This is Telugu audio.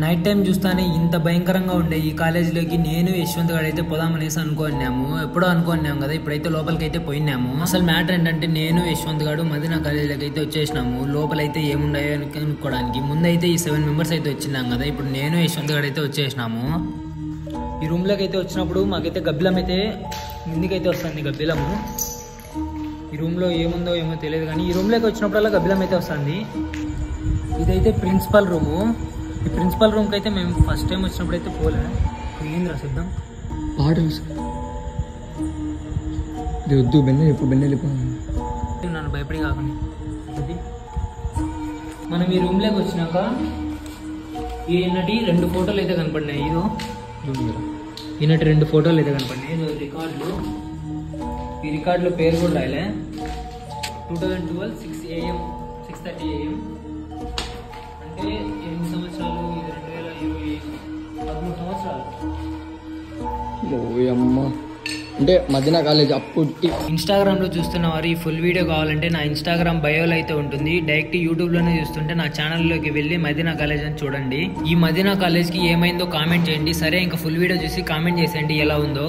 నైట్ టైం చూస్తానే ఇంత భయంకరంగా ఉండే ఈ కాలేజీలోకి నేను యశ్వంత్ గారు అయితే పోదామనేసి అనుకున్నాము. ఎప్పుడో అనుకున్నాము కదా, ఇప్పుడైతే లోపలికి అయితే పోయినాము. అసలు మ్యాటర్ ఏంటంటే నేను యశ్వంత్ గారు మదీనా కాలేజీలోకి అయితే వచ్చేసినాము. లోపలైతే ఏముండాయో అనుకోవడానికి ముందైతే ఈ 7 మెంబర్స్ అయితే వచ్చినాం కదా, ఇప్పుడు నేను యశ్వంత్ గారు అయితే వచ్చేసినాము. ఈ రూమ్లోకి అయితే వచ్చినప్పుడు మాకైతే గబ్బిలం అయితే ముందుకైతే వస్తుంది. గబ్బిలము ఈ రూమ్లో ఏముందో ఏమో తెలియదు, కానీ ఈ రూమ్లోకి వచ్చినప్పుడల్లా గబ్బిలం అయితే వస్తుంది. ఇదైతే ప్రిన్సిపల్ రూము. ఈ ప్రిన్సిపల్ రూమ్కి అయితే మేము ఫస్ట్ టైం వచ్చినప్పుడు అయితే పోలే. ఏం రాసిద్దాం పాటలు వద్దు, బెన్నె ఎప్పుడు బెన్నె నన్ను భయపడి కాకుండా. మనం ఈ రూమ్లోకి వచ్చినాక ఈయనటి 2 ఫోటోలు అయితే కనపడినాయి. ఈయనటి 2 ఫోటోలు అయితే కనపడినాయి. రికార్డులు, ఈ రికార్డులో పేరు కూడా రాయలే. 2012 6 AM 6:30 AM అంటే 8 సంవత్సరాలు. ఇది 2020 13 సంవత్సరాలు. అమ్మ అంటే మదీనా కాలేజ్ అప్పుడు. ఇన్స్టాగ్రామ్లో చూస్తున్న వారు ఈ ఫుల్ వీడియో కావాలంటే నా ఇన్స్టాగ్రామ్ బయోలో అయితే ఉంటుంది. డైరెక్ట్ యూట్యూబ్లోనే చూస్తుంటే నా ఛానల్లోకి వెళ్ళి మదీనా కాలేజ్ అని చూడండి. ఈ మదీనా కాలేజ్కి ఏమైందో కామెంట్ చేయండి. సరే, ఇంకా ఫుల్ వీడియో చూసి కామెంట్ చేసేయండి ఎలా ఉందో.